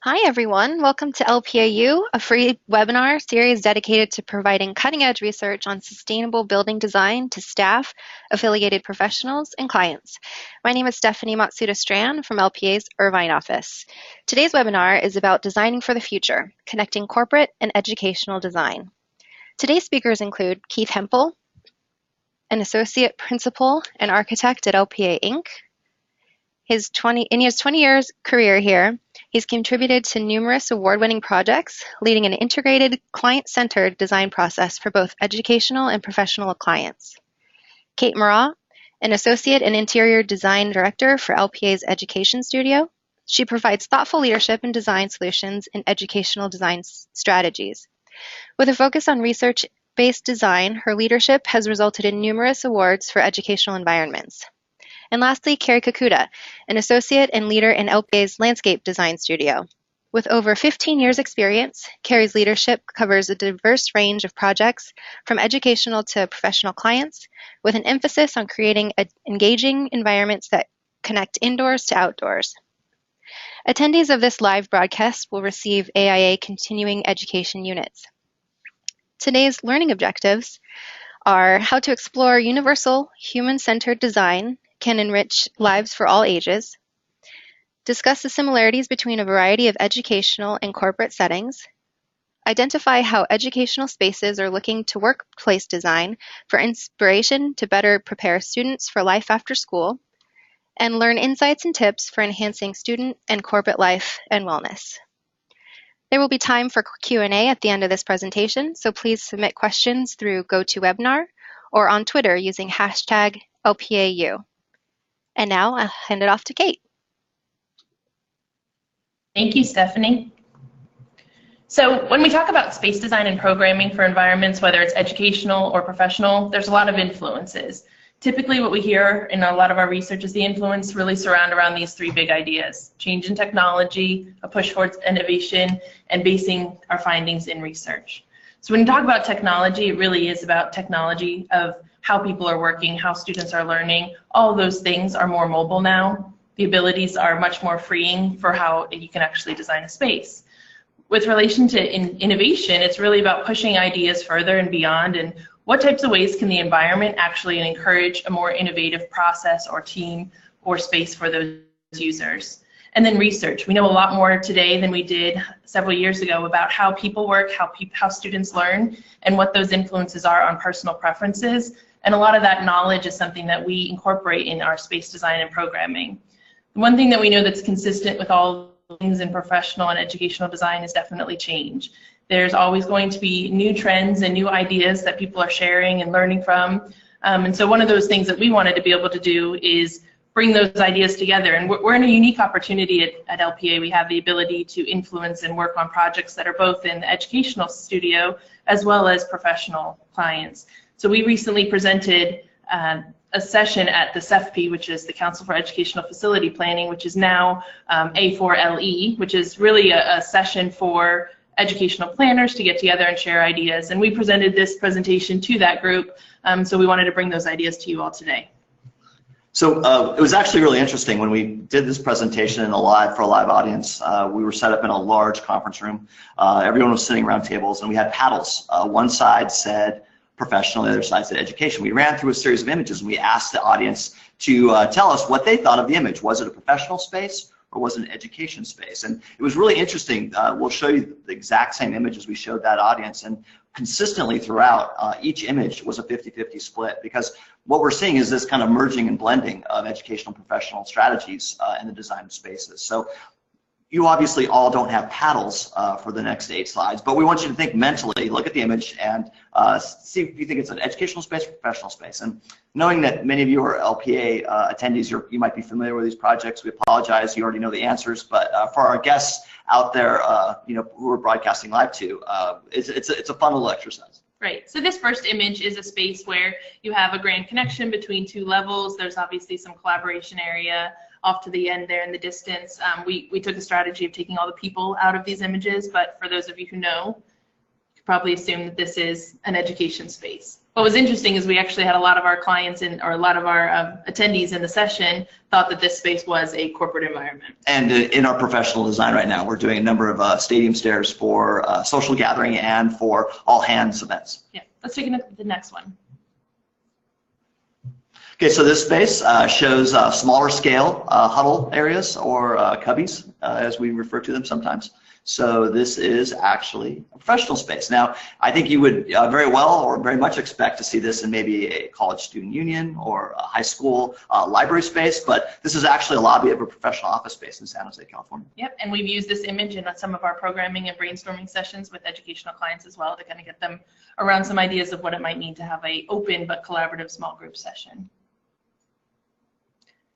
Hi, everyone. Welcome to LPA+U, a free webinar series dedicated to providing cutting-edge research on sustainable building design to staff, affiliated professionals, and clients. My name is Stephanie Matsuda-Strand from LPA's Irvine office. Today's webinar is about designing for the future, connecting corporate and educational design. Today's speakers include Keith Hempel, an associate principal and architect at LPA Inc. In his 20 years career here, he's contributed to numerous award-winning projects, leading an integrated, client-centered design process for both educational and professional clients. Kate Mraw, an associate and interior design director for LPA's Education Studio. She provides thoughtful leadership and design solutions in educational design strategies. With a focus on research-based design, her leadership has resulted in numerous awards for educational environments. And lastly, Kari, an associate and leader in LPA's Landscape Design Studio. With over 15 years' experience, Kari's leadership covers a diverse range of projects from educational to professional clients, with an emphasis on creating engaging environments that connect indoors to outdoors. Attendees of this live broadcast will receive AIA continuing education units. Today's learning objectives are how to explore universal, human-centered design can enrich lives for all ages, discuss the similarities between a variety of educational and corporate settings, identify how educational spaces are looking to workplace design for inspiration to better prepare students for life after school, and learn insights and tips for enhancing student and corporate life and wellness. There will be time for Q&A at the end of this presentation, so please submit questions through GoToWebinar or on Twitter using hashtag LPAU. And now I'll hand it off to Kate. Thank you, Stephanie. So when we talk about space design and programming for environments, whether it's educational or professional, there's a lot of influences. Typically what we hear in a lot of our research is the influence really surround around these three big ideas: change in technology, a push towards innovation, and basing our findings in research. So when you talk about technology, it really is about technology of how people are working, how students are learning. All of those things are more mobile now. The abilities are much more freeing for how you can actually design a space. With relation to innovation, it's really about pushing ideas further and beyond, and what types of ways can the environment actually encourage a more innovative process or team or space for those users. And then research. We know a lot more today than we did several years ago about how people work, how students learn, and what those influences are on personal preferences. And a lot of that knowledge is something that we incorporate in our space design and programming. The one thing that we know that's consistent with all things in professional and educational design is definitely change. There's always going to be new trends and new ideas that people are sharing and learning from. And so one of those things that we wanted to be able to do is bring those ideas together. And we're in a unique opportunity at LPA. We have the ability to influence and work on projects that are both in the educational studio as well as professional clients. So we recently presented a session at the CEFP, which is the Council for Educational Facility Planning, which is now A4LE, which is really a session for educational planners to get together and share ideas. And we presented this presentation to that group, so we wanted to bring those ideas to you all today. So it was actually really interesting when we did this presentation for a live audience. We were set up in a large conference room. Everyone was sitting around tables, and we had paddles. One side said professional, the other side said education. We ran through a series of images, and we asked the audience to tell us what they thought of the image. Was it a professional space or was it an education space? And it was really interesting. We'll show you the exact same images we showed that audience, and consistently throughout, each image was a 50-50 split, because what we're seeing is this kind of merging and blending of educational and professional strategies in the design of spaces. So you obviously all don't have paddles for the next 8 slides, but we want you to think mentally, look at the image, and see if you think it's an educational space or professional space. And knowing that many of you are LPA attendees, you might be familiar with these projects. We apologize, you already know the answers, but for our guests out there who we're broadcasting live to, it's a fun little exercise. Right, so this first image is a space where you have a grand connection between 2 levels. There's obviously some collaboration area off to the end there in the distance. We took a strategy of taking all the people out of these images, but for those of you who know, you could probably assume that this is an education space. What was interesting is we actually had a lot of our clients or a lot of our attendees in the session thought that this space was a corporate environment. And in our professional design right now, we're doing a number of stadium stairs for social gathering and for all hands events. Yeah, let's take a look at the next one. Okay, so this space shows smaller scale huddle areas, or cubbies, as we refer to them sometimes. So this is actually a professional space. Now, I think you would very well or very much expect to see this in maybe a college student union or a high school library space, but this is actually a lobby of a professional office space in San Jose, California. Yep, and we've used this image in some of our programming and brainstorming sessions with educational clients as well to kind of get them around some ideas of what it might mean to have a open but collaborative small group session.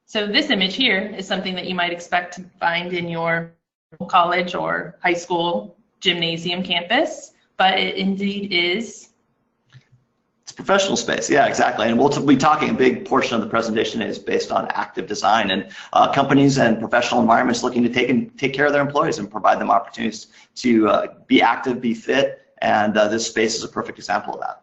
So this image here is something that you might expect to find in your college or high school gymnasium campus, but it indeed is. It's professional space, yeah, exactly. And we'll be talking, a big portion of the presentation is based on active design and companies and professional environments looking to take care of their employees and provide them opportunities to be active, be fit, and this space is a perfect example of that.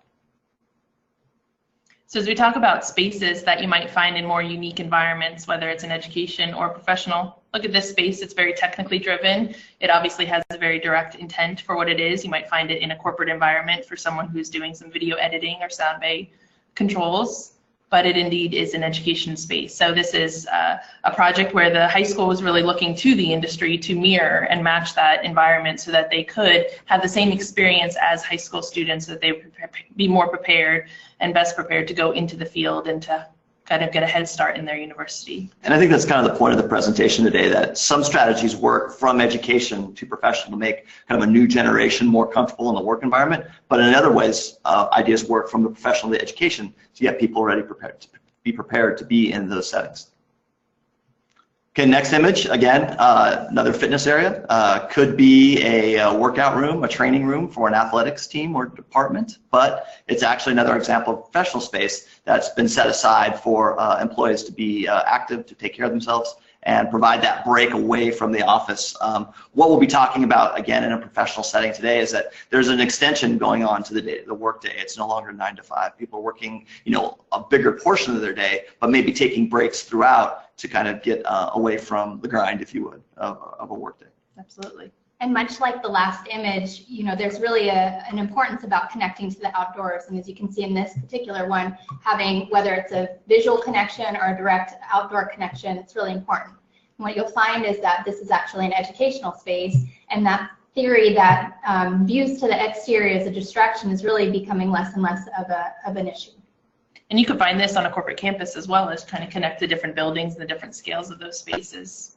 So as we talk about spaces that you might find in more unique environments, whether it's in education or professional, look at this space. It's very technically driven. It obviously has a very direct intent for what it is. You might find it in a corporate environment for someone who's doing some video editing or sound bay controls, but it indeed is an education space. So this is a project where the high school was really looking to the industry to mirror and match that environment so that they could have the same experience as high school students, so that they would be more prepared and best prepared to go into the field and to kind of get a head start in their university. And I think that's kind of the point of the presentation today, that some strategies work from education to professional to make kind of a new generation more comfortable in the work environment, but in other ways, ideas work from the professional to education to get people ready prepared to be in those settings. Okay, next image, again, another fitness area. Could be a workout room, a training room for an athletics team or department, but it's actually another example of professional space that's been set aside for employees to be active, to take care of themselves, and provide that break away from the office. What we'll be talking about, again, in a professional setting today is that there's an extension going on to the work day. It's no longer 9 to 5. People are working, a bigger portion of their day, but maybe taking breaks throughout to kind of get away from the grind, if you would, of a work day. Absolutely. And much like the last image, there's really an importance about connecting to the outdoors. And as you can see in this particular one, having, whether it's a visual connection or a direct outdoor connection, it's really important. And what you'll find is that this is actually an educational space, and that theory that views to the exterior as a distraction is really becoming less and less of an issue. And you could find this on a corporate campus as well, as trying to connect the different buildings and the different scales of those spaces.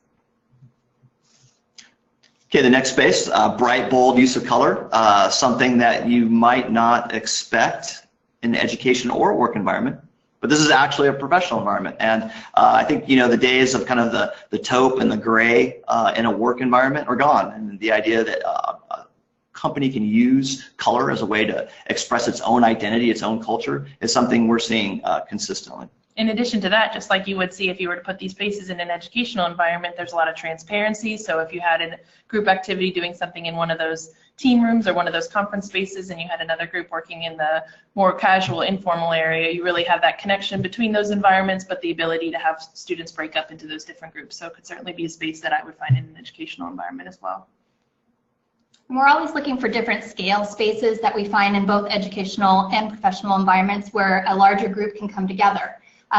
Okay, the next space, bright, bold use of color, something that you might not expect in the education or work environment, but this is actually a professional environment. And I think, the days of kind of the taupe and the gray in a work environment are gone. And the idea that a company can use color as a way to express its own identity, its own culture, is something we're seeing consistently. In addition to that, just like you would see if you were to put these spaces in an educational environment, there's a lot of transparency. So if you had a group activity doing something in one of those team rooms or one of those conference spaces, and you had another group working in the more casual, informal area, you really have that connection between those environments, but the ability to have students break up into those different groups. So it could certainly be a space that I would find in an educational environment as well. We're always looking for different scale spaces that we find in both educational and professional environments where a larger group can come together.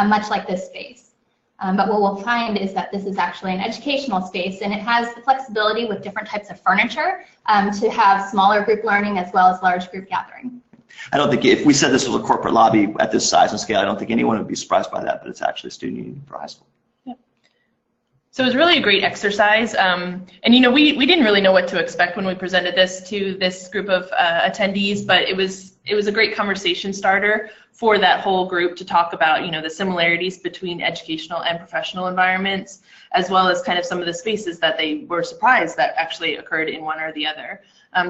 Much like this space. But what we'll find is that this is actually an educational space, and it has the flexibility with different types of furniture to have smaller group learning as well as large group gathering. I don't think, if we said this was a corporate lobby at this size and scale, I don't think anyone would be surprised by that, but it's actually a student union for high school. So it was really a great exercise, and we didn't really know what to expect when we presented this to this group of attendees, but it was a great conversation starter for that whole group to talk about the similarities between educational and professional environments, as well as kind of some of the spaces that they were surprised that actually occurred in one or the other.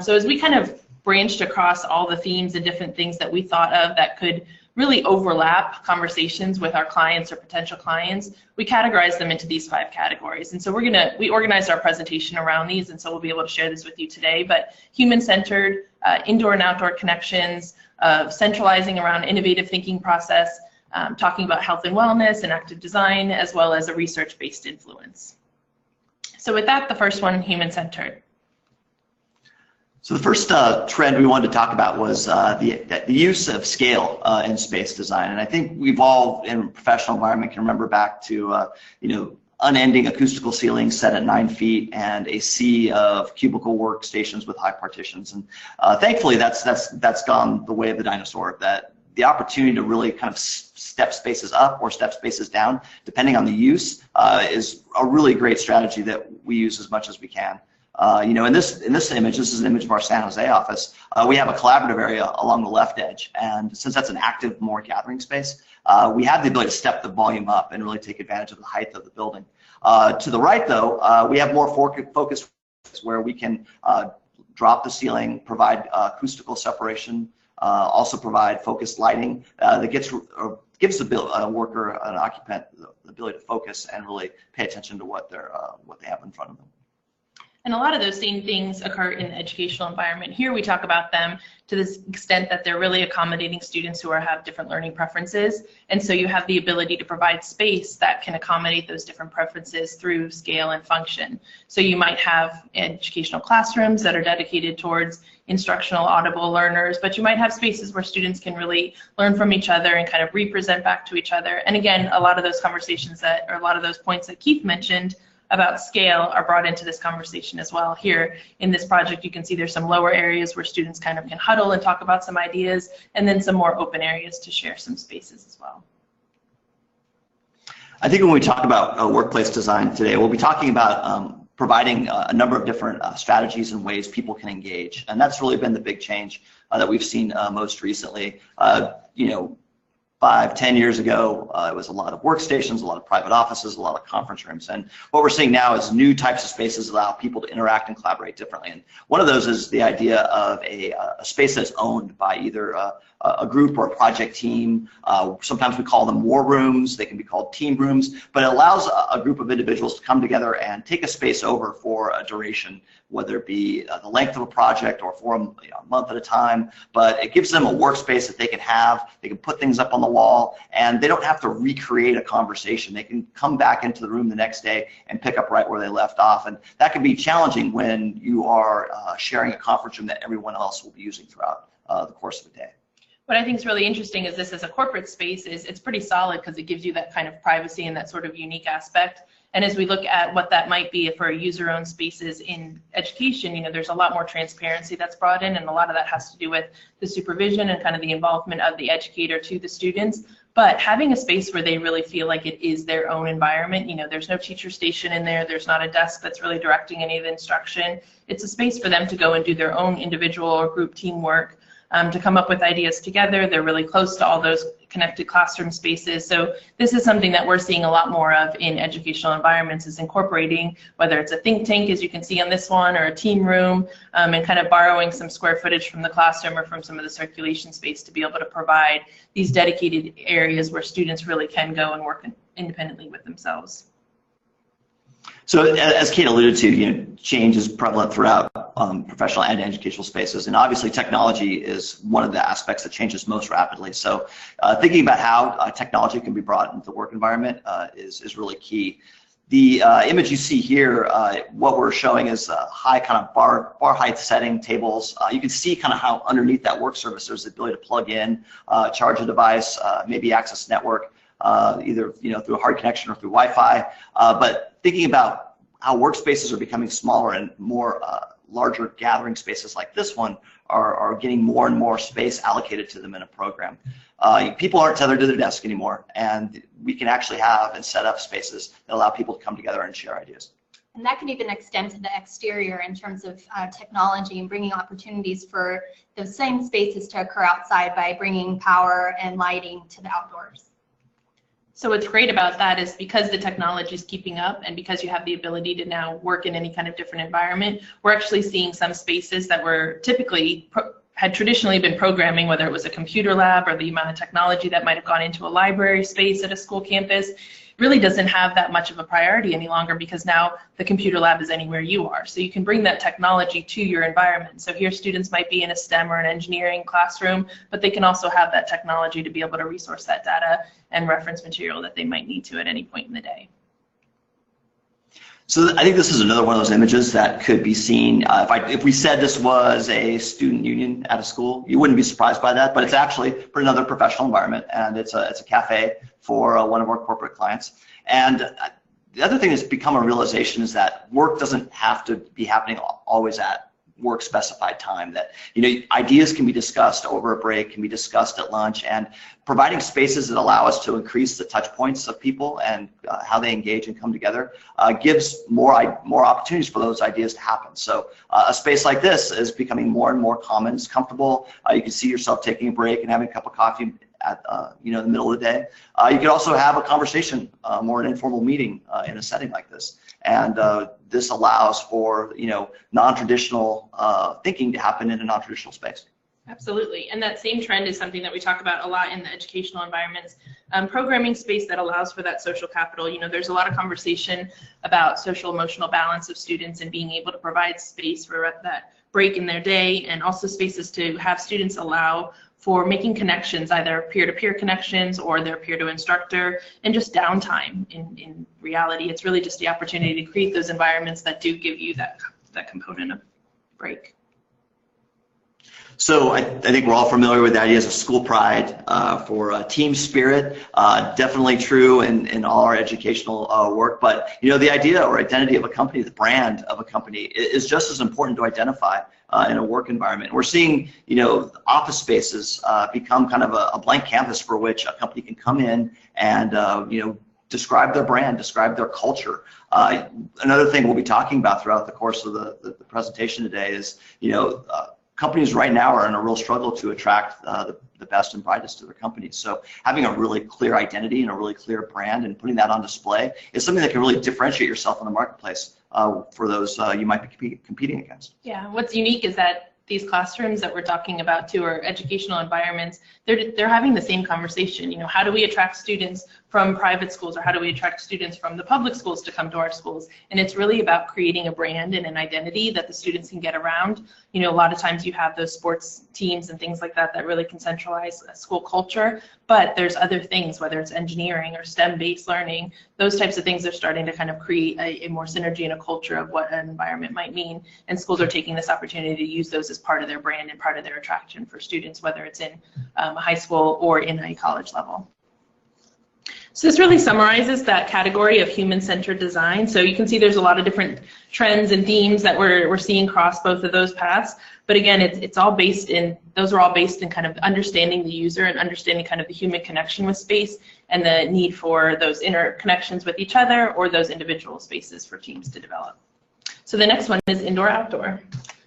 So as we kind of branched across all the themes and different things that we thought of that could really overlap conversations with our clients or potential clients, we categorize them into these 5 categories. And so we organized our presentation around these, and so we'll be able to share this with you today. But human-centered, indoor and outdoor connections, centralizing around innovative thinking process, talking about health and wellness and active design, as well as a research-based influence. So with that, the first one, human-centered. So the first trend we wanted to talk about was the use of scale in space design. And I think we've all, in a professional environment, can remember back to unending acoustical ceilings set at 9 feet and a sea of cubicle workstations with high partitions. And thankfully, that's gone the way of the dinosaur. That the opportunity to really kind of step spaces up or step spaces down, depending on the use, is a really great strategy that we use as much as we can. In this image, this is an image of our San Jose office. We have a collaborative area along the left edge, and since that's an active, more gathering space, we have the ability to step the volume up and really take advantage of the height of the building. To the right, though, we have more focused where we can drop the ceiling, provide acoustical separation, also provide focused lighting that gives the worker, an occupant, the ability to focus and really pay attention to what they have in front of them. And a lot of those same things occur in the educational environment. Here we talk about them to this extent that they're really accommodating students who have different learning preferences. And so you have the ability to provide space that can accommodate those different preferences through scale and function. So you might have educational classrooms that are dedicated towards instructional audible learners, but you might have spaces where students can really learn from each other and kind of represent back to each other. And again, a lot of those conversations or a lot of those points that Keith mentioned about scale are brought into this conversation as well. Here in this project, you can see there's some lower areas where students kind of can huddle and talk about some ideas, and then some more open areas to share some spaces as well. I think when we talk about workplace design today, we'll be talking about providing a number of different strategies and ways people can engage, and that's really been the big change that we've seen most recently. 5-10 years ago, it was a lot of workstations, a lot of private offices, a lot of conference rooms. And what we're seeing now is new types of spaces allow people to interact and collaborate differently. And one of those is the idea of a space that's owned by either a group or a project team. Sometimes we call them war rooms. They can be called team rooms. But it allows a group of individuals to come together and take a space over for a duration, whether it be the length of a project or for a month at a time. But it gives them a workspace that they can have. They can put things up on the wall, and they don't have to recreate a conversation. They can come back into the room the next day and pick up right where they left off. And that can be challenging when you are sharing a conference room that everyone else will be using throughout the course of a day. What I think is really interesting is this as a corporate space it's pretty solid because it gives you that kind of privacy and that sort of unique aspect. And as we look at what that might be for user-owned spaces in education, there's a lot more transparency that's brought in, and a lot of that has to do with the supervision and kind of the involvement of the educator to the students. But having a space where they really feel like it is their own environment, there's no teacher station in there, there's not a desk that's really directing any of the instruction. It's a space for them to go and do their own individual or group teamwork, to come up with ideas together. They're really close to all those connected classroom spaces. So this is something that we're seeing a lot more of in educational environments, is incorporating, whether it's a think tank, as you can see on this one, or a team room, and kind of borrowing some square footage from the classroom or from some of the circulation space to be able to provide these dedicated areas where students really can go and work independently with themselves. So as Kate alluded to, change is prevalent throughout professional and educational spaces, and obviously technology is one of the aspects that changes most rapidly. So thinking about how technology can be brought into the work environment is really key. The image you see here, what we're showing is high kind of bar height setting tables. You can see kind of how underneath that work surface there's the ability to plug in, charge a device, maybe access network, either through a hard connection or through Wi-Fi. But thinking about how workspaces are becoming smaller and more larger gathering spaces like this one are getting more and more space allocated to them in a program. People aren't tethered to their desk anymore, and we can actually have and set up spaces that allow people to come together and share ideas. And that can even extend to the exterior in terms of technology and bringing opportunities for those same spaces to occur outside by bringing power and lighting to the outdoors. So what's great about that is because the technology is keeping up and because you have the ability to now work in any kind of different environment, we're actually seeing some spaces that were typically had traditionally been programming, whether it was a computer lab or the amount of technology that might have gone into a library space at a school campus, really doesn't have that much of a priority any longer, because now the computer lab is anywhere you are. So you can bring that technology to your environment. So here students might be in a STEM or an engineering classroom, but they can also have that technology to be able to resource that data and reference material that they might need to at any point in the day. So I think this is another one of those images that could be seen. If we said this was a student union at a school, you wouldn't be surprised by that, but it's actually for another professional environment, and it's a cafe for one of our corporate clients. And the other thing that's become a realization is that work doesn't have to be happening always at work specified time, that ideas can be discussed over a break, can be discussed at lunch, and providing spaces that allow us to increase the touch points of people and how they engage and come together gives more opportunities for those ideas to happen. So a space like this is becoming more and more common. It's comfortable. You can see yourself taking a break and having a cup of coffee at in the middle of the day. You could also have a conversation, more an informal meeting in a setting like this. And this allows for non-traditional thinking to happen in a non-traditional space. Absolutely, and that same trend is something that we talk about a lot in the educational environments. Programming space that allows for that social capital. There's a lot of conversation about social emotional balance of students and being able to provide space for that break in their day, and also spaces to have students allow for making connections, either peer-to-peer connections or their peer-to-instructor, and just downtime. In reality, it's really just the opportunity to create those environments that do give you that component of break. So I think we're all familiar with the ideas of school pride, for team spirit, definitely true in all our educational work, but the idea or identity of a company, the brand of a company, is just as important to identify in a work environment. We're seeing office spaces become kind of a blank canvas for which a company can come in and describe their brand, describe their culture. Another thing we'll be talking about throughout the course of the presentation today is companies right now are in a real struggle to attract the best and brightest to their companies. So having a really clear identity and a really clear brand and putting that on display is something that can really differentiate yourself in the marketplace for those you might be competing against. Yeah, what's unique is that these classrooms that we're talking about too, or educational environments, they're having the same conversation. How do we attract students from private schools, or how do we attract students from the public schools to come to our schools? And it's really about creating a brand and an identity that the students can get around. A lot of times you have those sports teams and things like that that really can centralize a school culture, but there's other things, whether it's engineering or STEM-based learning, those types of things are starting to kind of create a more synergy and a culture of what an environment might mean. And schools are taking this opportunity to use those as part of their brand and part of their attraction for students, whether it's in a high school or in a college level. So this really summarizes that category of human-centered design. So you can see there's a lot of different trends and themes that we're seeing across both of those paths. But again, those are all based in kind of understanding the user and understanding kind of the human connection with space and the need for those interconnections with each other or those individual spaces for teams to develop. So the next one is indoor-outdoor.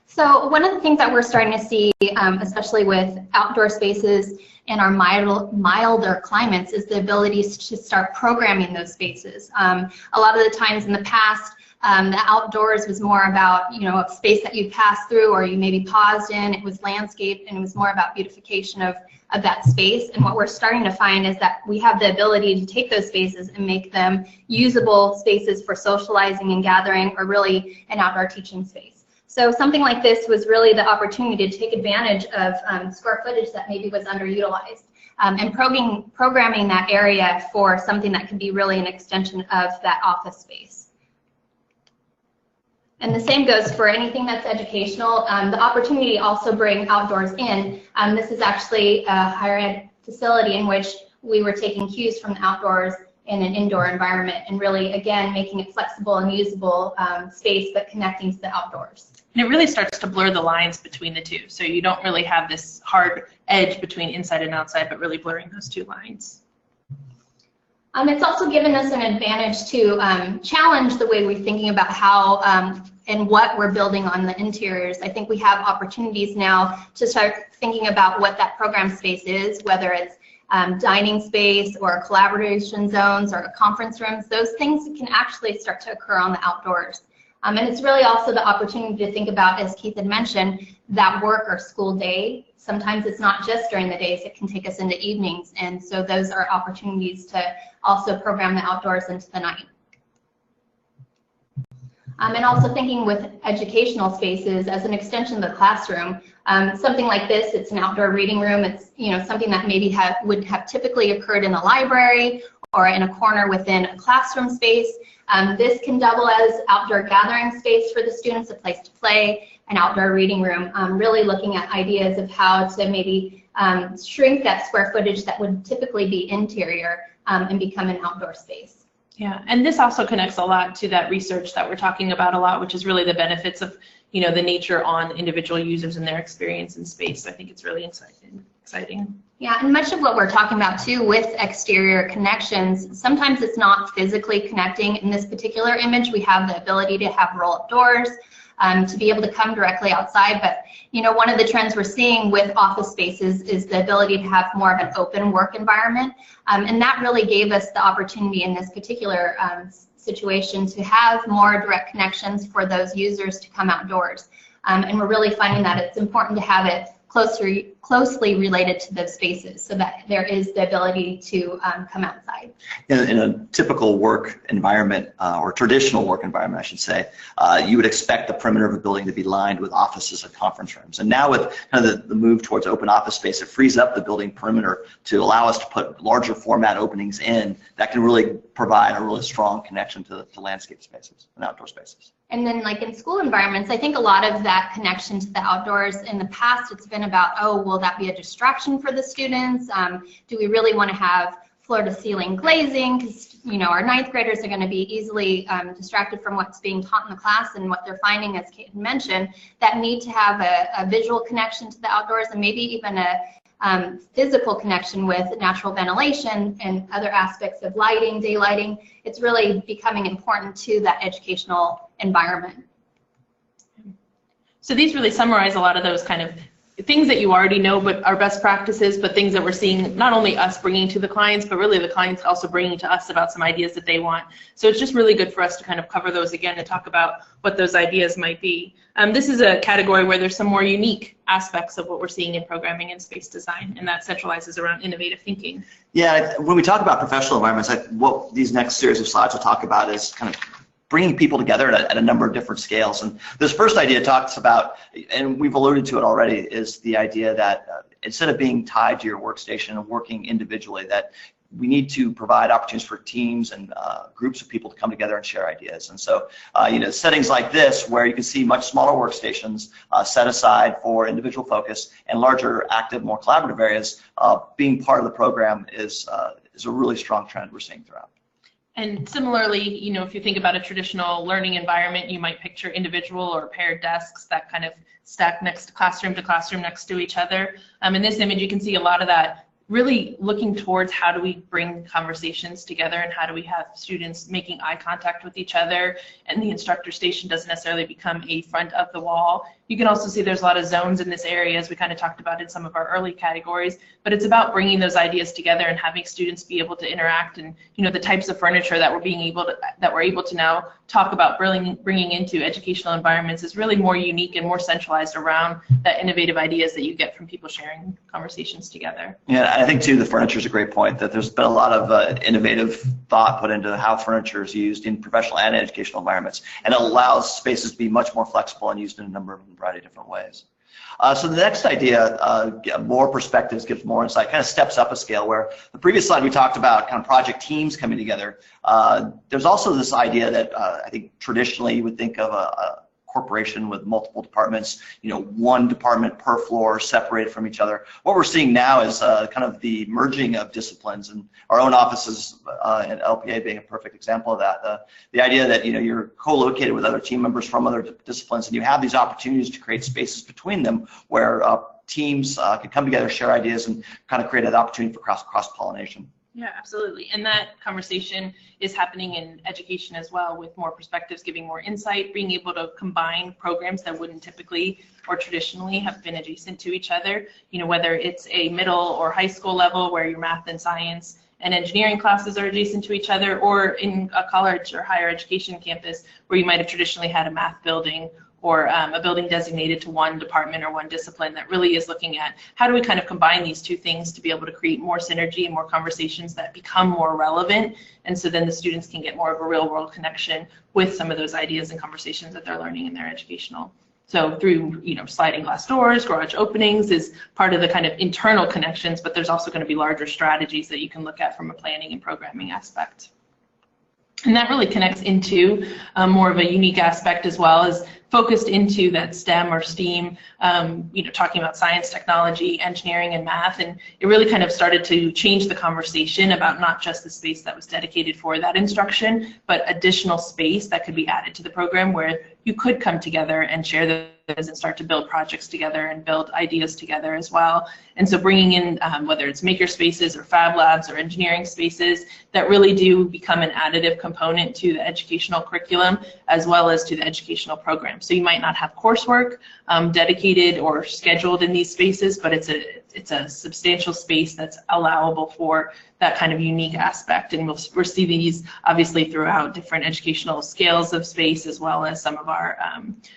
So one of the things that we're starting to see, especially with outdoor spaces in our milder climates, is the ability to start programming those spaces. A lot of the times in the past, the outdoors was more about, a space that you passed through or you maybe paused in. It was landscape, and it was more about beautification of that space. And what we're starting to find is that we have the ability to take those spaces and make them usable spaces for socializing and gathering, or really an outdoor teaching space. So something like this was really the opportunity to take advantage of square footage that maybe was underutilized, and programming that area for something that could be really an extension of that office space. And the same goes for anything that's educational. The opportunity to also bring outdoors in. This is actually a higher ed facility in which we were taking cues from the outdoors in an indoor environment, and really, again, making it flexible and usable space, but connecting to the outdoors. And it really starts to blur the lines between the two. So you don't really have this hard edge between inside and outside, but really blurring those two lines. It's also given us an advantage to challenge the way we're thinking about how and what we're building on the interiors. I think we have opportunities now to start thinking about what that program space is, whether it's dining space or collaboration zones or conference rooms. Those things can actually start to occur on the outdoors. And it's really also the opportunity to think about, as Keith had mentioned, that work or school day. Sometimes it's not just during the days, it can take us into evenings. And so those are opportunities to also program the outdoors into the night. And also thinking with educational spaces as an extension of the classroom. Something like this, it's an outdoor reading room. It's something that maybe would have typically occurred in a library or in a corner within a classroom space. This can double as outdoor gathering space for the students, a place to play, an outdoor reading room. Really looking at ideas of how to maybe shrink that square footage that would typically be interior and become an outdoor space. Yeah, and this also connects a lot to that research that we're talking about a lot, which is really the benefits of, the nature on individual users and their experience in space. So I think it's really exciting. Yeah, and much of what we're talking about too with exterior connections, sometimes it's not physically connecting. In this particular image, we have the ability to have roll-up doors, to be able to come directly outside. But one of the trends we're seeing with office spaces is the ability to have more of an open work environment. And that really gave us the opportunity in this particular situation to have more direct connections for those users to come outdoors. And we're really finding that it's important to have it closely related to those spaces so that there is the ability to come outside. In a typical work environment, or traditional work environment, I should say, you would expect the perimeter of a building to be lined with offices and conference rooms. And now with kind of the move towards open office space, it frees up the building perimeter to allow us to put larger format openings in that can really provide a really strong connection to landscape spaces and outdoor spaces. And then like in school environments, I think a lot of that connection to the outdoors in the past, it's been about, oh, will that be a distraction for the students? Do we really want to have floor to ceiling glazing? Because, our ninth graders are going to be easily distracted from what's being taught in the class, and what they're finding, as Kate mentioned, that need to have a visual connection to the outdoors and maybe even a physical connection with natural ventilation and other aspects of lighting, daylighting. It's really becoming important to that educational environment. So these really summarize a lot of those kind of things that you already know but are best practices, but things that we're seeing not only us bringing to the clients, but really the clients also bringing to us about some ideas that they want. So it's just really good for us to kind of cover those again and talk about what those ideas might be. This is a category where there's some more unique aspects of what we're seeing in programming and space design, and that centralizes around innovative thinking. Yeah, when we talk about professional environments, what these next series of slides will talk about is kind of bringing people together at a number of different scales. And this first idea talks about, and we've alluded to it already, is the idea that instead of being tied to your workstation and working individually, that we need to provide opportunities for teams and groups of people to come together and share ideas. And so, settings like this, where you can see much smaller workstations set aside for individual focus and larger, active, more collaborative areas, being part of the program is a really strong trend we're seeing throughout. And similarly, if you think about a traditional learning environment, you might picture individual or paired desks that kind of stack next to classroom next to each other. In this image, you can see a lot of that really looking towards how do we bring conversations together and how do we have students making eye contact with each other, and the instructor station doesn't necessarily become a front of the wall. You can also see there's a lot of zones in this area, as we kind of talked about in some of our early categories, but it's about bringing those ideas together and having students be able to interact, and the types of furniture that we're able to now talk about bringing into educational environments is really more unique and more centralized around that innovative ideas that you get from people sharing conversations together. Yeah, I think too the furniture is a great point, that there's been a lot of innovative thought put into how furniture is used in professional and educational environments, and it allows spaces to be much more flexible and used in a variety of different ways. So the next idea, more perspectives, gives more insight, kind of steps up a scale, where the previous slide we talked about kind of project teams coming together. There's also this idea that I think traditionally you would think of a corporation with multiple departments, one department per floor separated from each other. What we're seeing now is kind of the merging of disciplines, and our own offices at LPA being a perfect example of that. The idea that you're co-located with other team members from other disciplines, and you have these opportunities to create spaces between them where teams can come together, share ideas, and kind of create an opportunity for cross-pollination. Yeah, absolutely. And that conversation is happening in education as well, with more perspectives, giving more insight, being able to combine programs that wouldn't typically or traditionally have been adjacent to each other, whether it's a middle or high school level where your math and science and engineering classes are adjacent to each other, or in a college or higher education campus where you might have traditionally had a math building or a building designated to one department or one discipline that really is looking at how do we kind of combine these two things to be able to create more synergy and more conversations that become more relevant, and so then the students can get more of a real world connection with some of those ideas and conversations that they're learning in their educational. So through, sliding glass doors, garage openings is part of the kind of internal connections, but there's also going to be larger strategies that you can look at from a planning and programming aspect. And that really connects into more of a unique aspect as well, as focused into that STEM or STEAM, talking about science, technology, engineering, and math. And it really kind of started to change the conversation about not just the space that was dedicated for that instruction, but additional space that could be added to the program where you could come together and share those and start to build projects together and build ideas together as well. And so bringing in, whether it's maker spaces or fab labs or engineering spaces that really do become an additive component to the educational curriculum as well as to the educational program. So you might not have coursework dedicated or scheduled in these spaces, but it's a substantial space that's allowable for that kind of unique aspect. And we'll see these obviously throughout different educational scales of space, as well as some of our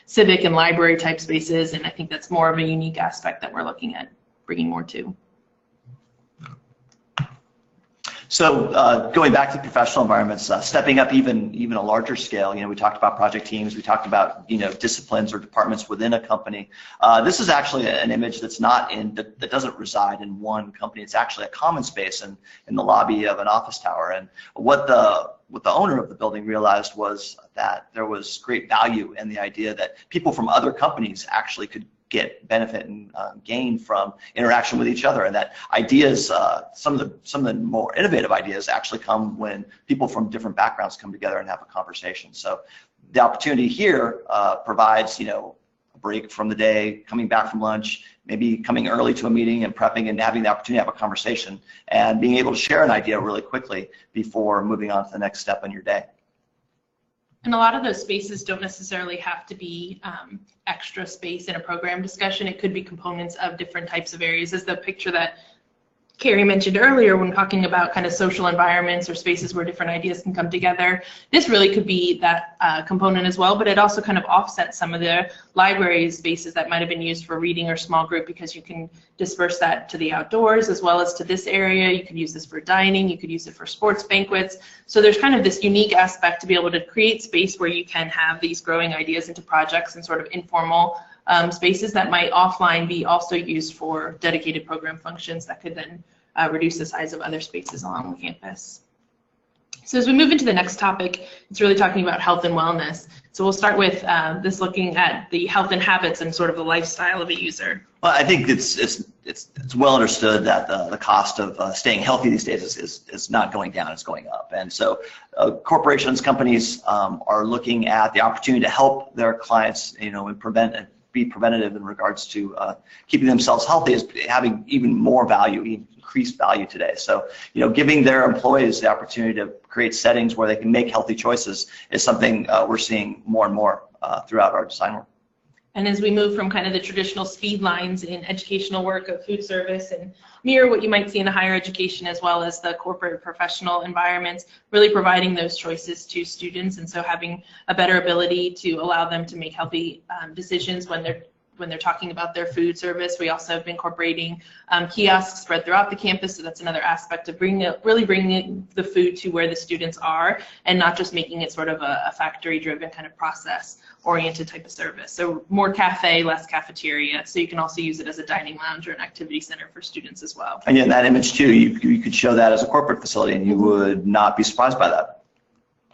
civic and library type spaces. And I think that's more of a unique aspect that we're looking at bringing more to. So going back to professional environments, stepping up even a larger scale, we talked about project teams, we talked about disciplines or departments within a company. This is actually an image that's that doesn't reside in one company. It's actually a common space in the lobby of an office tower. And what the owner of the building realized was that there was great value in the idea that people from other companies actually could get benefit and gain from interaction with each other, and that ideas, some of the more innovative ideas actually come when people from different backgrounds come together and have a conversation. So the opportunity here provides, a break from the day, coming back from lunch, maybe coming early to a meeting and prepping and having the opportunity to have a conversation and being able to share an idea really quickly before moving on to the next step in your day. And a lot of those spaces don't necessarily have to be extra space in a program discussion. It could be components of different types of areas, as the picture that Kari mentioned earlier when talking about kind of social environments or spaces where different ideas can come together. This really could be that component as well, but it also kind of offsets some of the library spaces that might have been used for reading or small group, because you can disperse that to the outdoors as well as to this area. You could use this for dining, you could use it for sports banquets. So there's kind of this unique aspect to be able to create space where you can have these growing ideas into projects and sort of informal spaces that might offline be also used for dedicated program functions that could then reduce the size of other spaces along the campus. So as we move into the next topic, it's really talking about health and wellness. So we'll start with this looking at the health and habits and sort of the lifestyle of a user. Well, I think it's well understood that the cost of staying healthy these days is not going down, it's going up. And so corporations, companies are looking at the opportunity to help their clients, and be preventative in regards to keeping themselves healthy is having even more value, increased value today. So, giving their employees the opportunity to create settings where they can make healthy choices is something we're seeing more and more throughout our design work. And as we move from kind of the traditional speed lines in educational work of food service and mirror what you might see in the higher education as well as the corporate professional environments, really providing those choices to students, and so having a better ability to allow them to make healthy decisions when they're talking about their food service. We also have been incorporating kiosks spread throughout the campus, so that's another aspect of really bringing the food to where the students are and not just making it sort of a factory-driven kind of process-oriented type of service. So more cafe, less cafeteria, so you can also use it as a dining lounge or an activity center for students as well. And in that image too, you could show that as a corporate facility and you would not be surprised by that.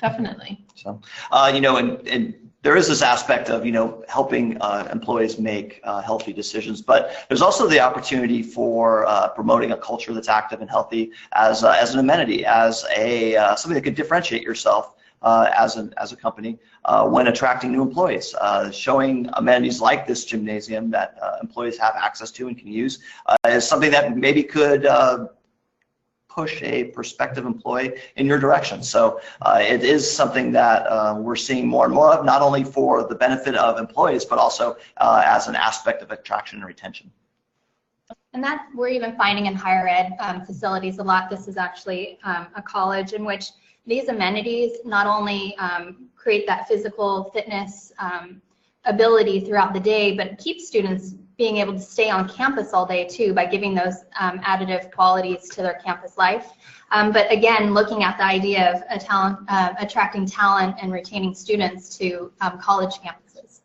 Definitely. So, and there is this aspect of, helping employees make healthy decisions, but there's also the opportunity for promoting a culture that's active and healthy as an amenity, as something that could differentiate yourself as a company when attracting new employees. Showing amenities like this gymnasium that employees have access to and can use is something that maybe could push a prospective employee in your direction. So it is something that we're seeing more and more of, not only for the benefit of employees, but also as an aspect of attraction and retention. And that we're even finding in higher ed facilities a lot. This is actually a college in which these amenities not only create that physical fitness ability throughout the day, but keep students being able to stay on campus all day too by giving those additive qualities to their campus life. But again, looking at the idea of attracting talent and retaining students to college campuses.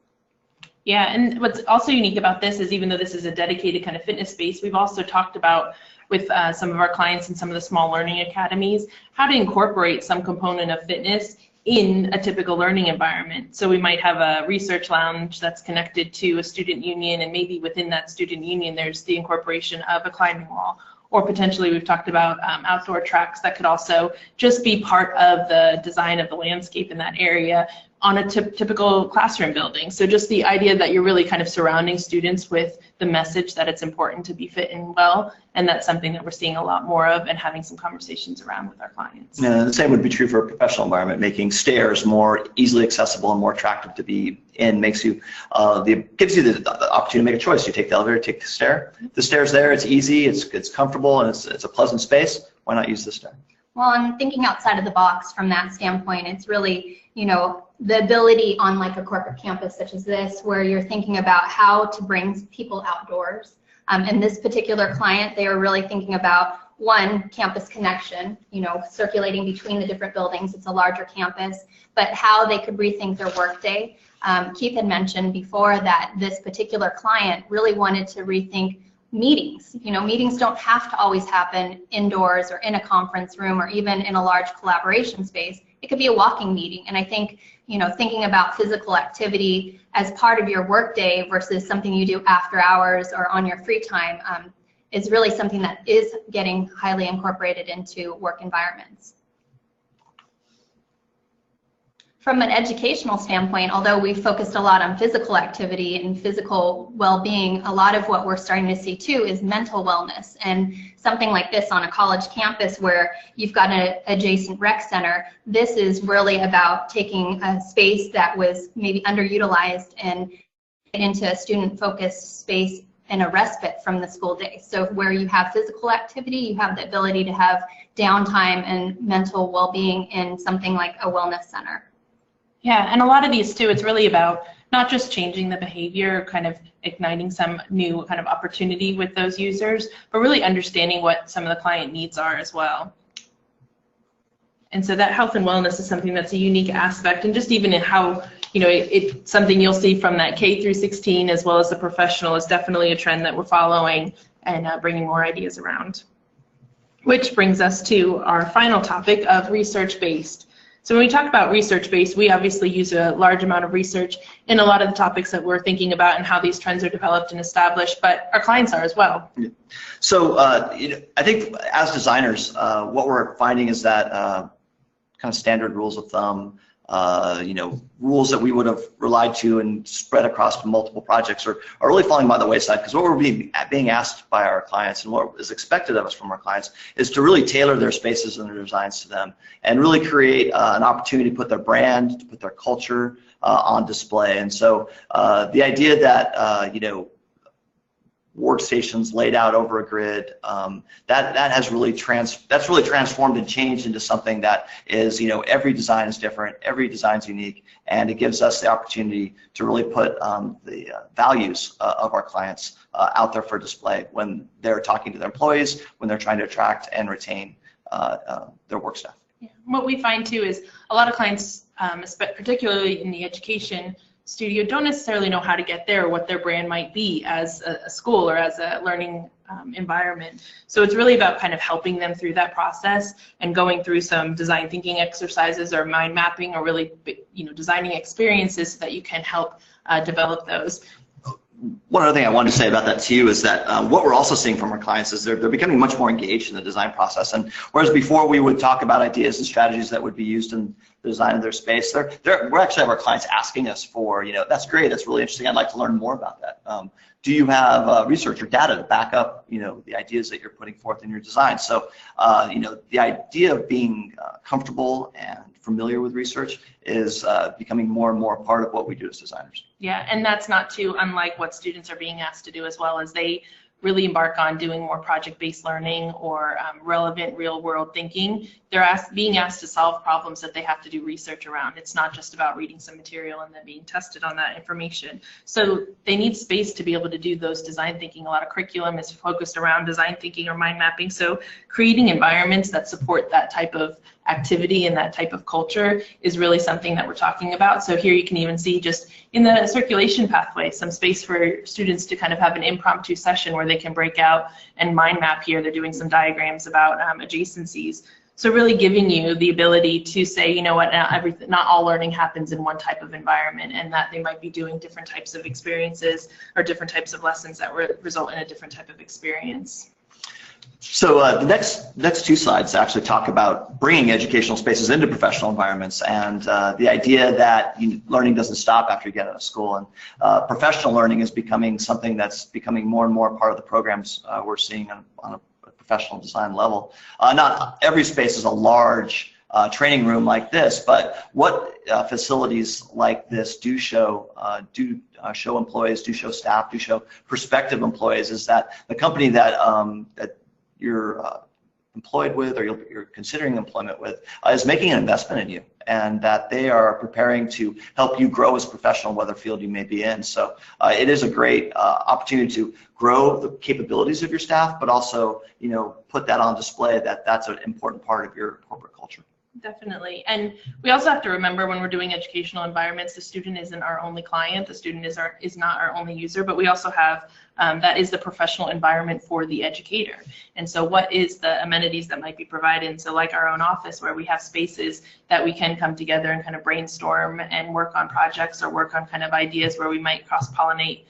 Yeah, and what's also unique about this is even though this is a dedicated kind of fitness space, we've also talked about with some of our clients and some of the small learning academies, how to incorporate some component of fitness in a typical learning environment. So we might have a research lounge that's connected to a student union, and maybe within that student union there's the incorporation of a climbing wall. Or potentially we've talked about outdoor tracks that could also just be part of the design of the landscape in that area on a typical classroom building. So just the idea that you're really kind of surrounding students with the message that it's important to be fit and well, and that's something that we're seeing a lot more of and having some conversations around with our clients. Yeah, the same would be true for a professional environment. Making stairs more easily accessible and more attractive to be in gives you the opportunity to make a choice. You take the elevator, take the stair. The stair's there, it's easy, it's comfortable, and it's a pleasant space. Why not use the stair? Well, I'm thinking outside of the box from that standpoint. It's really, you know, the ability on like a corporate campus such as this, where you're thinking about how to bring people outdoors. And this particular client, they are really thinking about one, campus connection, you know, circulating between the different buildings. It's a larger campus, but how they could rethink their workday. Keith had mentioned before that this particular client really wanted to rethink meetings. You know, meetings don't have to always happen indoors or in a conference room or even in a large collaboration space. It could be a walking meeting. And I think, you know, thinking about physical activity as part of your workday versus something you do after hours or on your free time is really something that is getting highly incorporated into work environments. From an educational standpoint, although we've focused a lot on physical activity and physical well-being, a lot of what we're starting to see too is mental wellness. And something like this on a college campus where you've got an adjacent rec center, this is really about taking a space that was maybe underutilized and into a student-focused space and a respite from the school day. So where you have physical activity, you have the ability to have downtime and mental well-being in something like a wellness center. Yeah, and a lot of these too, it's really about not just changing the behavior, kind of igniting some new kind of opportunity with those users, but really understanding what some of the client needs are as well. And so that health and wellness is something that's a unique aspect, and just even in how, you know, it's something you'll see from that K through 16 as well as the professional is definitely a trend that we're following and bringing more ideas around. Which brings us to our final topic of research-based. So when we talk about research-based, we obviously use a large amount of research in a lot of the topics that we're thinking about and how these trends are developed and established, but our clients are as well. So you know, I think as designers, what we're finding is that kind of standard rules of thumb, you know, rules that we would have relied to and spread across multiple projects are really falling by the wayside, because what we're being asked by our clients and what is expected of us from our clients is to really tailor their spaces and their designs to them and really create an opportunity to put their brand, to put their culture on display. And so the idea that, you know, workstations laid out over a grid, that has really transformed and changed into something that is, you know, every design is different, every design is unique, and it gives us the opportunity to really put the values of our clients out there for display when they're talking to their employees, when they're trying to attract and retain their work staff. Yeah. What we find too is a lot of clients, particularly in the education studio, don't necessarily know how to get there or what their brand might be as a school or as a learning environment. So it's really about kind of helping them through that process and going through some design thinking exercises or mind mapping or really, you know, designing experiences so that you can help develop those. One other thing I wanted to say about that too is that what we're also seeing from our clients is they're becoming much more engaged in the design process. And whereas before we would talk about ideas and strategies that would be used in the design of their space, we're actually have our clients asking us for, you know, that's great, that's really interesting, I'd like to learn more about that. Do you have research or data to back up, you know, the ideas that you're putting forth in your design? So, you know, the idea of being comfortable and familiar with research is becoming more and more a part of what we do as designers. Yeah, and that's not too unlike what students are being asked to do as well, as they really embark on doing more project-based learning or relevant real-world thinking, they're being asked to solve problems that they have to do research around. It's not just about reading some material and then being tested on that information. So they need space to be able to do those design thinking. A lot of curriculum is focused around design thinking or mind mapping. So creating environments that support that type of activity and that type of culture is really something that we're talking about. So here you can even see just in the circulation pathway some space for students to kind of have an impromptu session where they can break out and mind map. Here they're doing some diagrams about adjacencies. So really giving you the ability to say, you know what, not all learning happens in one type of environment, and that they might be doing different types of experiences or different types of lessons that result in a different type of experience. So the next two slides actually talk about bringing educational spaces into professional environments, and the idea that learning doesn't stop after you get out of school, and professional learning is becoming something that's becoming more and more part of the programs we're seeing on a professional design level. Not every space is a large training room like this, but what facilities like this do show employees, do show staff, do show prospective employees is that the company that you're employed with or you're considering employment with is making an investment in you, and that they are preparing to help you grow as a professional, whatever field you may be in. So it is a great opportunity to grow the capabilities of your staff, but also, put that on display that that's an important part of your corporate culture. Definitely. And we also have to remember when we're doing educational environments, the student isn't our only client, the student is not our only user, but we also have, that is the professional environment for the educator. And so what is the amenities that might be provided? So like our own office, where we have spaces that we can come together and kind of brainstorm and work on projects or work on kind of ideas where we might cross-pollinate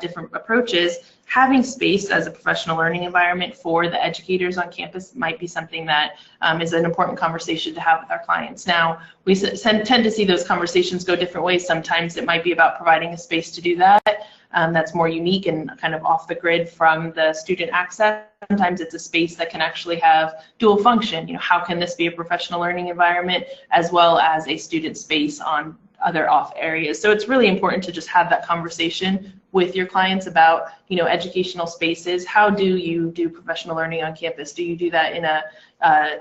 different approaches. Having space as a professional learning environment for the educators on campus might be something that is an important conversation to have with our clients. Now, we tend to see those conversations go different ways. Sometimes it might be about providing a space to do that that's more unique and kind of off the grid from the student access. Sometimes it's a space that can actually have dual function. How can this be a professional learning environment as well as a student space on other off areas? So it's really important to just have that conversation with your clients about, educational spaces. How do you do professional learning on campus? Do you do that in a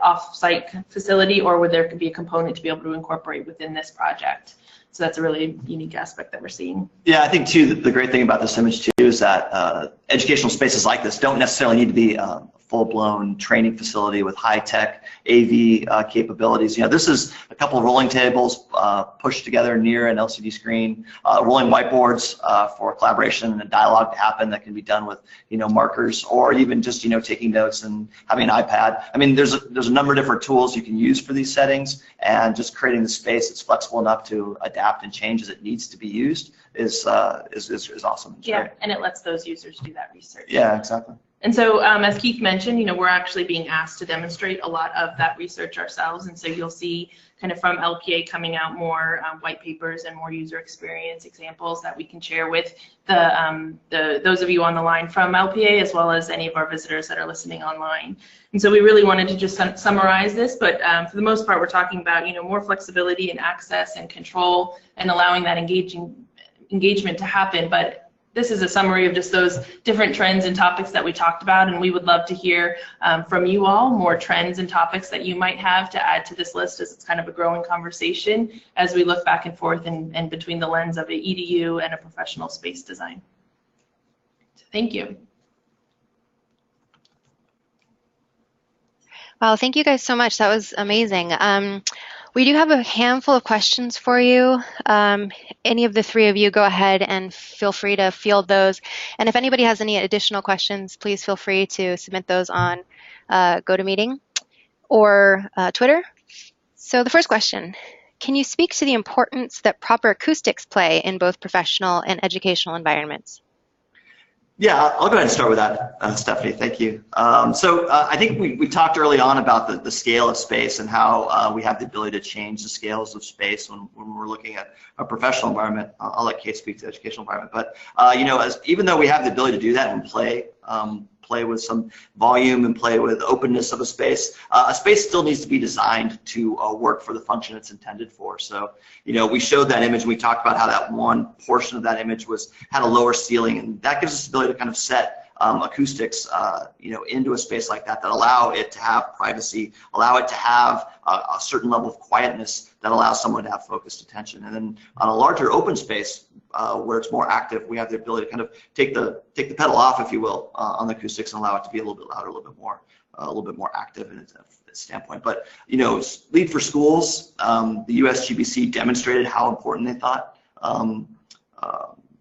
off-site facility, or would there be a component to be able to incorporate within this project? So that's a really unique aspect that we're seeing. Yeah, I think too the great thing about this image too is that educational spaces like this don't necessarily need to be a full-blown training facility with high-tech AV capabilities. This is a couple of rolling tables pushed together near an LCD screen, rolling whiteboards for collaboration and a dialogue to happen that can be done with markers, or even just taking notes and having an iPad. I mean, there's a number of different tools you can use for these settings, and just creating the space that's flexible enough to adapt and change as it needs to be used is awesome. It's yeah, great. And it lets those users do that research. Yeah, exactly. And so, as Keith mentioned, we're actually being asked to demonstrate a lot of that research ourselves. And so you'll see kind of from LPA coming out more white papers and more user experience examples that we can share with those of you on the line from LPA, as well as any of our visitors that are listening online. And so we really wanted to just summarize this, but for the most part, we're talking about, more flexibility and access and control and allowing that engagement to happen. But this is a summary of just those different trends and topics that we talked about, and we would love to hear from you all more trends and topics that you might have to add to this list, as it's kind of a growing conversation as we look back and forth and between the lens of an EDU and a professional space design. So thank you. Wow, thank you guys so much. That was amazing. We do have a handful of questions for you. Any of the three of you, go ahead and feel free to field those. And if anybody has any additional questions, please feel free to submit those on GoToMeeting or Twitter. So the first question, can you speak to the importance that proper acoustics play in both professional and educational environments? Yeah, I'll go ahead and start with that, Stephanie. Thank you. I think we talked early on about the scale of space and how we have the ability to change the scales of space when we're looking at a professional environment. I'll let Kate speak to the educational environment. But even though we have the ability to do that and play with some volume and play with openness of a space still needs to be designed to work for the function it's intended for. So, we showed that image and we talked about how that one portion of that image had a lower ceiling, and that gives us the ability to kind of set acoustics, into a space like that allow it to have privacy, allow it to have a certain level of quietness that allows someone to have focused attention. And then on a larger open space where it's more active, we have the ability to kind of take the pedal off, if you will, on the acoustics and allow it to be a little bit louder, a little bit more active in its standpoint. But Lead for Schools, the USGBC demonstrated how important they thought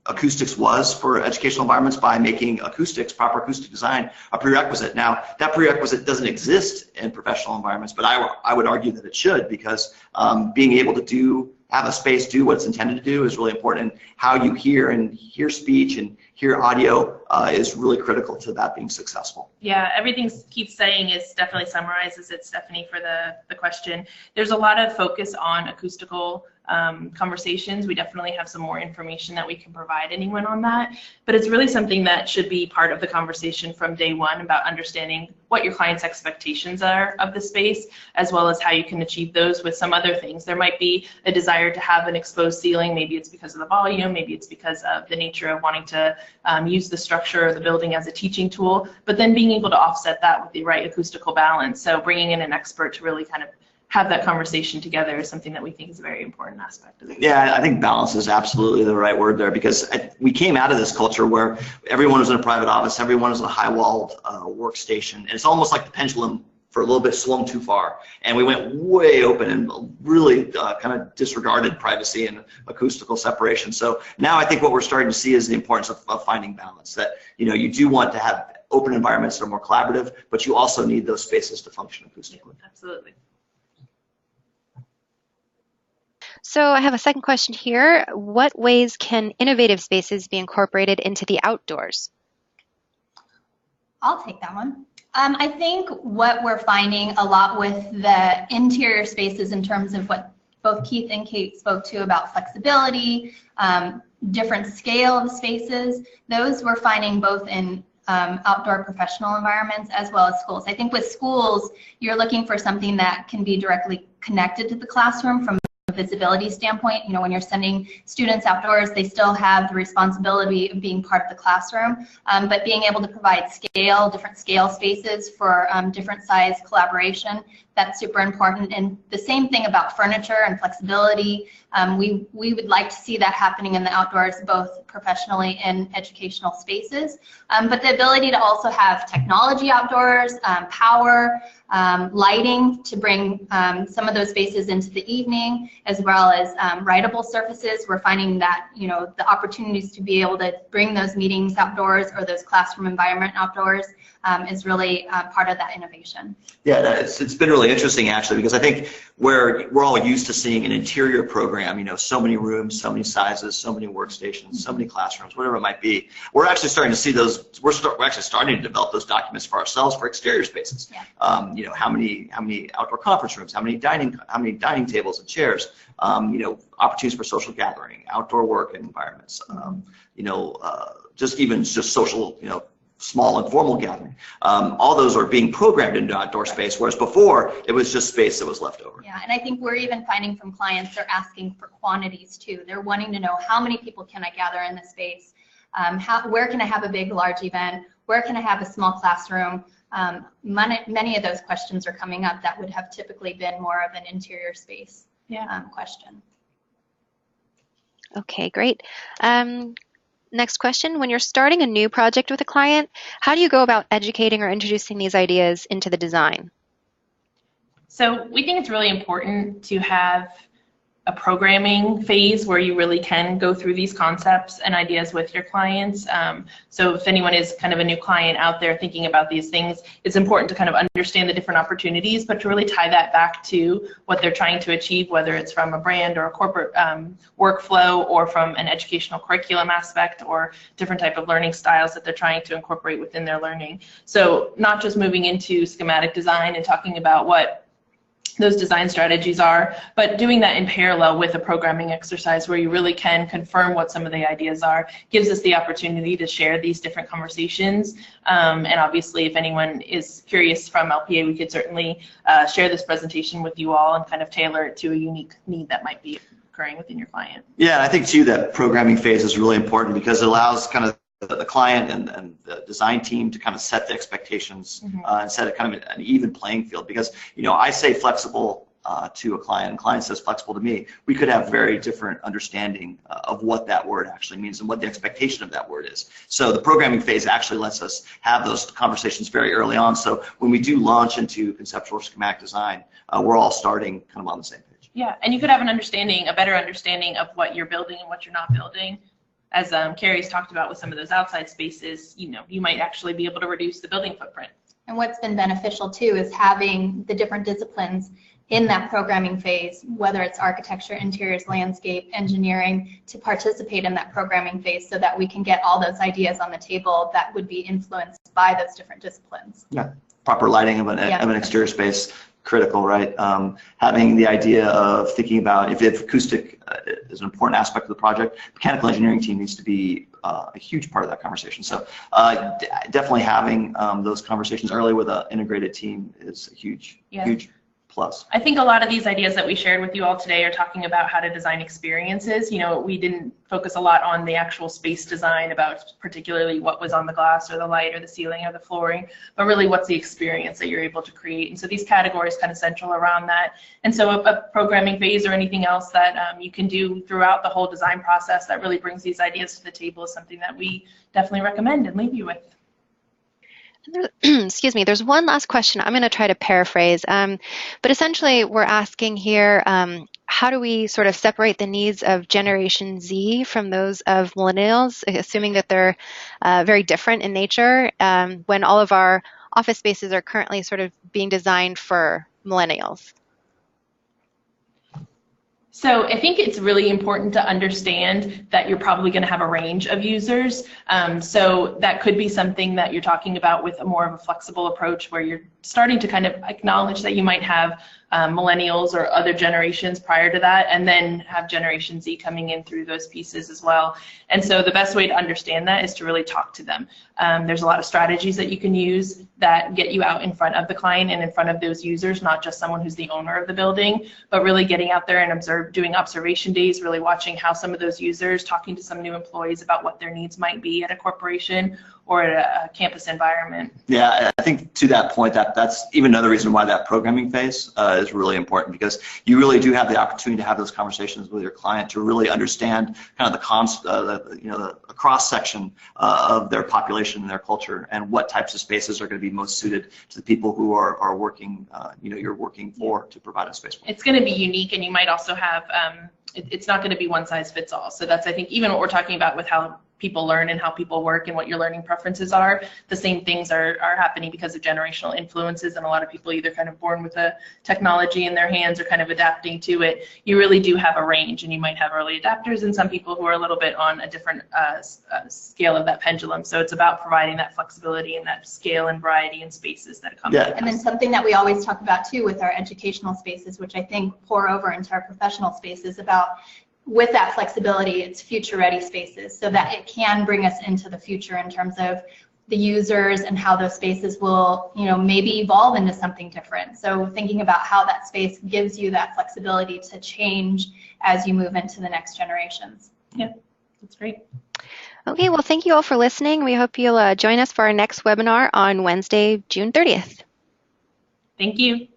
acoustics was for educational environments by making acoustics, proper acoustic design, a prerequisite. Now, that prerequisite doesn't exist in professional environments, but I would argue that it should, because being able to have a space do what it's intended to do is really important. And how you hear speech and hear audio is really critical to that being successful. Yeah, everything Keith's saying is definitely summarizes it, Stephanie, for the question. There's a lot of focus on acoustical conversations. We definitely have some more information that we can provide anyone on that, but it's really something that should be part of the conversation from day one about understanding what your client's expectations are of the space, as well as how you can achieve those with some other things. There might be a desire to have an exposed ceiling. Maybe it's because of the volume, maybe it's because of the nature of wanting to use the structure of the building as a teaching tool, but then being able to offset that with the right acoustical balance. So bringing in an expert to really kind of have that conversation together is something that we think is a very important aspect of it. Yeah, I think balance is absolutely the right word there, because we came out of this culture where everyone was in a private office, everyone was in a high-walled workstation, and it's almost like the pendulum for a little bit swung too far, and we went way open and really kind of disregarded privacy and acoustical separation. So now I think what we're starting to see is the importance of finding balance, that you do want to have open environments that are more collaborative, but you also need those spaces to function acoustically. Yeah, absolutely. So I have a second question here. What ways can innovative spaces be incorporated into the outdoors? I'll take that one. I think what we're finding a lot with the interior spaces, in terms of what both Keith and Kate spoke to about flexibility, different scale of spaces, those we're finding both in outdoor professional environments as well as schools. I think with schools, you're looking for something that can be directly connected to the classroom from a visibility standpoint. When you're sending students outdoors, they still have the responsibility of being part of the classroom, but being able to provide different scale spaces for different size collaboration, that's super important. And the same thing about furniture and flexibility. We would like to see that happening in the outdoors, both professionally and educational spaces. But the ability to also have technology outdoors, power, lighting to bring some of those spaces into the evening, as well as writable surfaces. We're finding that the opportunities to be able to bring those meetings outdoors or those classroom environment outdoors is really part of that innovation. Yeah, it's been really interesting actually, because I think where we're all used to seeing an interior program, so many rooms, so many sizes, so many workstations, so many classrooms, whatever it might be, we're actually starting to see those. We're actually starting to develop those documents for ourselves for exterior spaces. Yeah. How many outdoor conference rooms, how many dining tables and chairs, opportunities for social gathering, outdoor work environments, just social, small informal gathering. All those are being programmed into outdoor space, whereas before it was just space that was left over. Yeah, and I think we're even finding from clients, they're asking for quantities too. They're wanting to know, how many people can I gather in this space? Where can I have a big, large event? Where can I have a small classroom? Many of those questions are coming up that would have typically been more of an interior space question. Okay, great. Next question, when you're starting a new project with a client, how do you go about educating or introducing these ideas into the design? So we think it's really important to have a programming phase where you really can go through these concepts and ideas with your clients. So if anyone is kind of a new client out there thinking about these things, it's important to kind of understand the different opportunities, but to really tie that back to what they're trying to achieve, whether it's from a brand or a corporate workflow, or from an educational curriculum aspect, or different type of learning styles that they're trying to incorporate within their learning. So not just moving into schematic design and talking about what those design strategies are, but doing that in parallel with a programming exercise where you really can confirm what some of the ideas are, gives us the opportunity to share these different conversations. And obviously, if anyone is curious from LPA, we could certainly share this presentation with you all and kind of tailor it to a unique need that might be occurring within your client. Yeah, I think too that programming phase is really important, because it allows kind of the client and the design team to kind of set the expectations and set a kind of an even playing field. Because, you know, I say flexible to a client, and client says flexible to me. We could have very different understanding of what that word actually means and what the expectation of that word is. So the programming phase actually lets us have those conversations very early on. So when we do launch into conceptual or schematic design, we're all starting kind of on the same page. Yeah, and you could have an understanding, a better understanding of what you're building and what you're not building. As Kari's talked about with some of those outside spaces, you know, you might actually be able to reduce the building footprint. And what's been beneficial too is having the different disciplines in that programming phase, whether it's architecture, interiors, landscape, engineering, to participate in that programming phase so that we can get all those ideas on the table that would be influenced by those different disciplines. Yeah, proper lighting of an exterior space, critical, right? Having the idea of thinking about if acoustic is an important aspect of the project, mechanical engineering team needs to be a huge part of that conversation. So definitely having those conversations early with an integrated team is a huge, huge plus. I think a lot of these ideas that we shared with you all today are talking about how to design experiences. You know, we didn't focus a lot on the actual space design about particularly what was on the glass or the light or the ceiling or the flooring, but really what's the experience that you're able to create. And so these categories kind of central around that. And so a programming phase or anything else that you can do throughout the whole design process that really brings these ideas to the table is something that we definitely recommend and leave you with. Excuse me, there's one last question. I'm going to try to paraphrase, but essentially we're asking here, how do we sort of separate the needs of Generation Z from those of millennials, assuming that they're very different in nature, when all of our office spaces are currently sort of being designed for millennials? So I think it's really important to understand that you're probably going to have a range of users. So that could be something that you're talking about with a more of a flexible approach where you're starting to kind of acknowledge that you might have millennials or other generations prior to that, and then have Generation Z coming in through those pieces as well. And so the best way to understand that is to really talk to them. There's a lot of strategies that you can use that get you out in front of the client and in front of those users, not just someone who's the owner of the building, but really getting out there and doing observation days, really watching how some of those users, talking to some new employees about what their needs might be at a corporation or at a campus environment. Yeah, I think to that point, that's even another reason why that programming phase is really important, because you really do have the opportunity to have those conversations with your client to really understand kind of the cross section of their population and their culture, and what types of spaces are going to be most suited to the people who are working, you're working for, to provide a space for. It's going to be unique, and you might also have, it's not going to be one size fits all. So that's, I think, even what we're talking about with how people learn and how people work and what your learning preferences are, the same things are happening because of generational influences, and a lot of people either kind of born with the technology in their hands or kind of adapting to it. You really do have a range, and you might have early adapters and some people who are a little bit on a different scale of that pendulum. So it's about providing that flexibility and that scale and variety in spaces that come. Yeah. And then something that we always talk about too with our educational spaces, which I think pour over into our professional spaces, about with that flexibility, it's future-ready spaces, so that it can bring us into the future in terms of the users and how those spaces will, maybe evolve into something different. So thinking about how that space gives you that flexibility to change as you move into the next generations. Yeah, that's great. Okay, well, thank you all for listening. We hope you'll join us for our next webinar on Wednesday, June 30th. Thank you.